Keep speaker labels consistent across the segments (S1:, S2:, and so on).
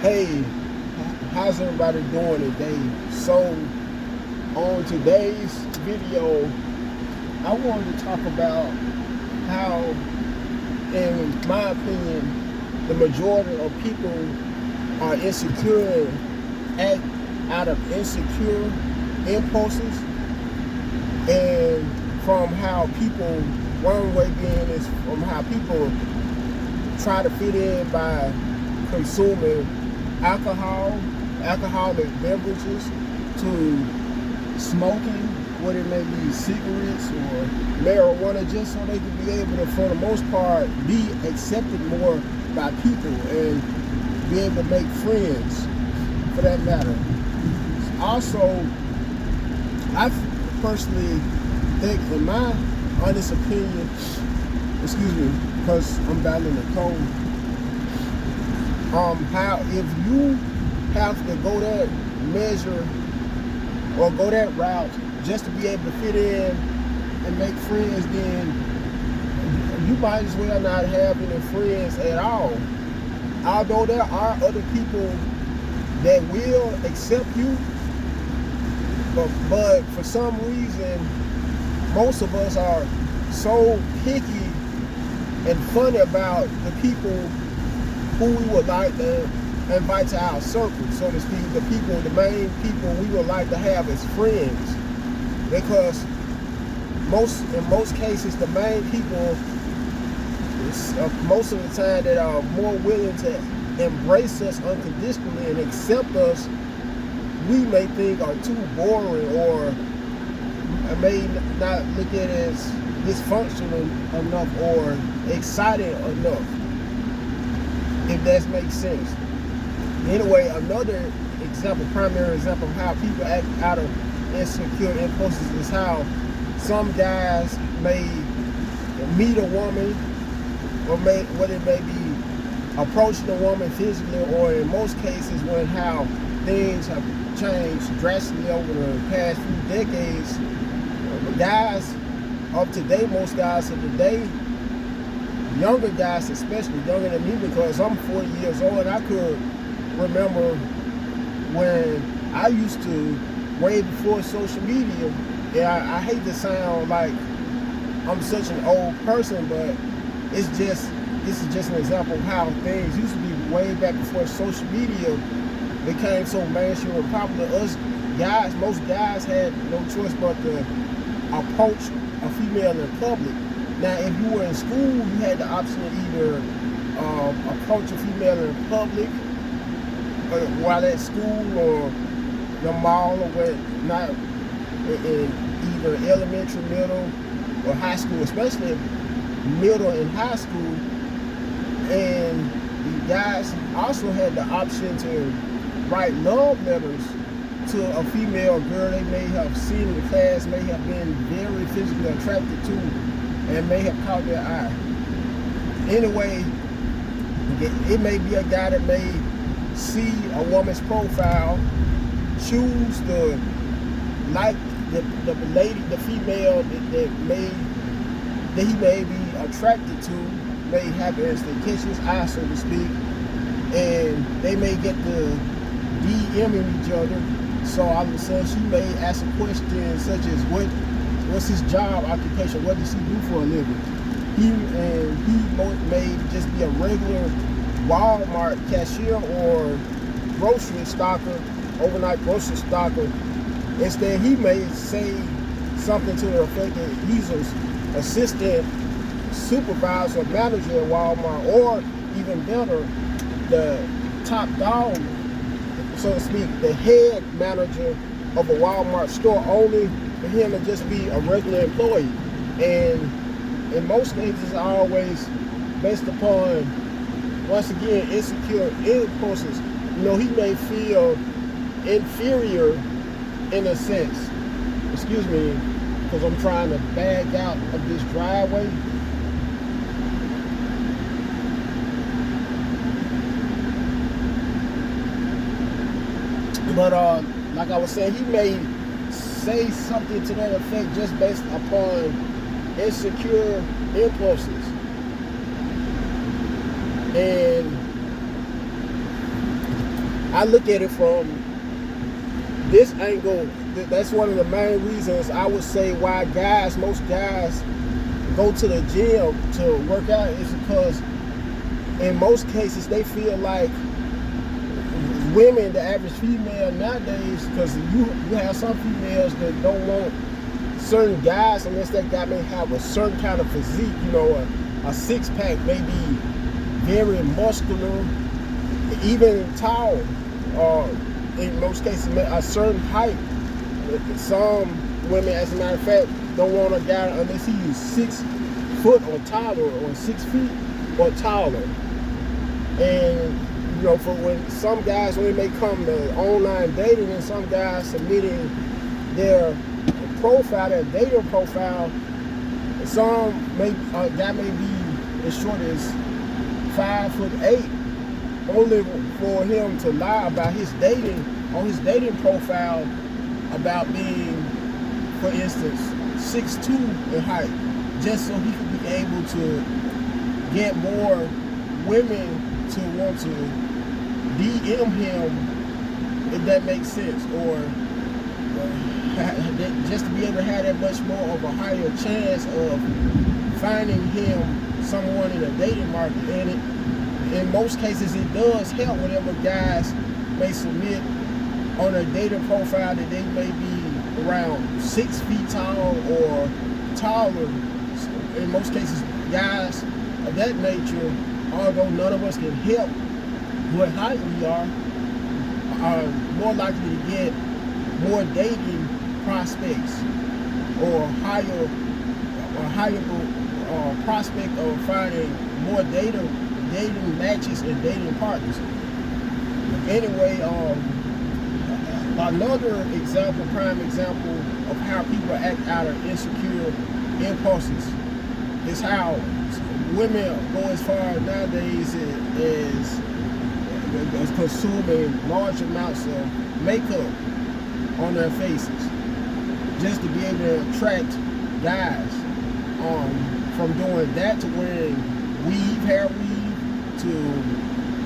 S1: Hey, how's everybody doing today? So, on today's video, I wanted to talk about how, in my opinion, the majority of people are insecure and act out of insecure impulses, and from how people, one way being is from how people try to fit in by consuming alcoholic beverages, to smoking, what it may be, cigarettes or marijuana, just so they can be able to, for the most part, be accepted more by people and be able to make friends, for that matter. Also, I personally think, in my honest opinion, excuse me, because I'm battling a cold, how if you have to go that measure or go that route just to be able to fit in and make friends, then you might as well not have any friends at all. Although there are other people that will accept you, but for some reason, most of us are so picky and funny about the people who we would like to invite to our circle, so to speak, the main people we would like to have as friends. Because in most cases, the main people, most of the time, that are more willing to embrace us unconditionally and accept us, we may think are too boring, or may not look at it as dysfunctional enough or exciting enough, if that makes sense. Anyway, another example, primary example of how people act out of insecure impulses is how some guys may meet a woman, or what it may be, approaching a woman physically, or in most cases, when how things have changed drastically over the past few decades. The guys of today, most guys of today, younger guys especially, younger than me, because I'm 40 years old, and I could remember when I used to, way before social media, and I hate to sound like I'm such an old person, but this is just an example of how things used to be way back before social media became so mainstream and popular. Us guys, most guys had no choice but to approach a female in public. Now, if you were in school, you had the option to either approach a female in public while at school, or the mall, or not in either elementary, middle, or high school, especially middle and high school. And the guys also had the option to write love letters to a female girl they may have seen in the class, may have been very physically attracted to, and may have caught their eye. Anyway, it may be a guy that may see a woman's profile, choose to like the lady, the female that he may be attracted to, may have as they catch his eye, so to speak, and they may get to DMing each other. So all of a sudden, she may ask a question such as, what's his job occupation? What does he do for a living? He may just be a regular Walmart cashier or grocery stocker, overnight grocery stocker. Instead, he may say something to the effect that he's an assistant supervisor or manager at Walmart, or even better, the top dog, so to speak, the head manager of a Walmart store, only for him to just be a regular employee. And in most cases, it's always based upon, once again, insecure impulses. You know, he may feel inferior in a sense. Excuse me, because I'm trying to bag out of this driveway. But like I was saying, he may say something to that effect just based upon insecure impulses. And I look at it from this angle. That's one of the main reasons I would say why most guys go to the gym to work out, is because in most cases they feel like women, the average female nowadays, because you have some females that don't want certain guys unless that guy may have a certain kind of physique, a six-pack, may be very muscular, even tall, or in most cases a certain height. Some women, as a matter of fact, don't want a guy unless he's 6 foot or taller, or 6 feet or taller. And for when some guys, when it may come to online dating, and some guys submitting their profile, their dating profile, some guy may be as short as 5'8", only for him to lie about his dating on his dating profile about being, for instance, 6'2" in height, just so he could be able to get more women to want to DM him, if that makes sense, or just to be able to have that much more of a higher chance of finding him someone in the dating market. And in most cases it does help whenever guys may submit on a dating profile that they may be around 6 feet tall or taller. In most cases, guys of that nature, although none of us can help what height we are more likely to get more dating prospects, or higher prospect of finding more dating matches and dating partners. Anyway, another example, prime example of how people act out of insecure impulses is how women go as far nowadays as consuming large amounts of makeup on their faces, just to be able to attract guys. From doing that to wearing hair weave, to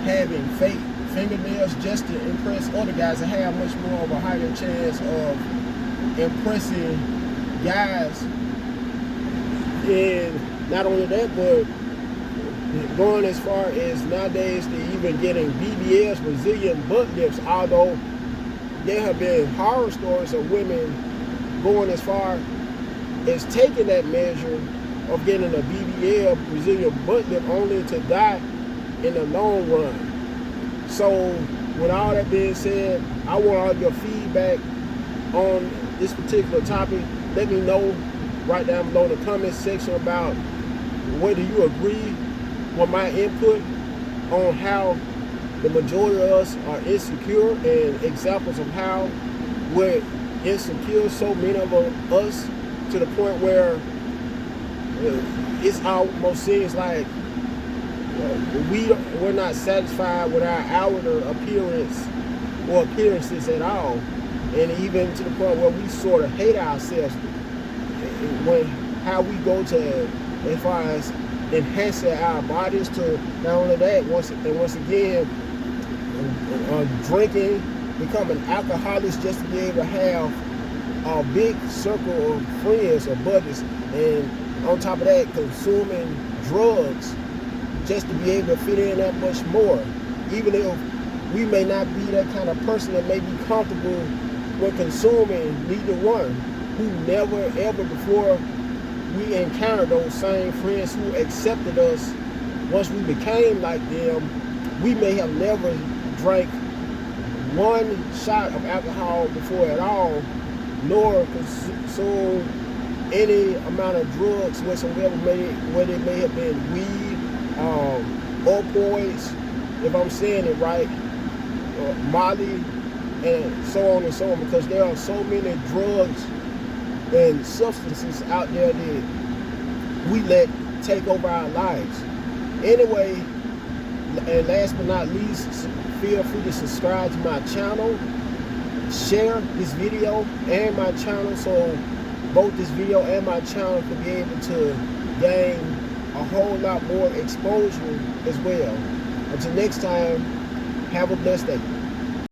S1: having fake fingernails, just to impress other guys, and have much more of a higher chance of impressing guys. And not only that, but going as far as nowadays to even getting BBLs, Brazilian butt lifts, although there have been horror stories of women going as far as taking that measure of getting a BBL, Brazilian butt lift, only to die in the long run. So with all that being said, I want all your feedback on this particular topic. Let me know right down below in the comment section about whether you agree with my input on how the majority of us are insecure, and examples of how we're insecure, so many of us, to the point where it's almost seems like we're not satisfied with our outer appearance or appearances at all, and even to the point where we sort of hate ourselves when how we go to as far as enhancing our bodies, to not only that, once again, drinking, becoming alcoholics just to be able to have a big circle of friends or buddies, and on top of that, consuming drugs just to be able to fit in that much more, even if we may not be that kind of person that may be comfortable with consuming neither one, who never ever before we encountered those same friends who accepted us once we became like them. We may have never drank one shot of alcohol before at all, nor consumed any amount of drugs whatsoever, whether it may have been weed, opioids, if I'm saying it right, Molly, and so on and so on, because there are so many drugs and substances out there that we let take over our lives. Anyway, and last but not least, feel free to subscribe to my channel, share this video and my channel, so both this video and my channel could be able to gain a whole lot more exposure as well. Until next time, have a blessed day.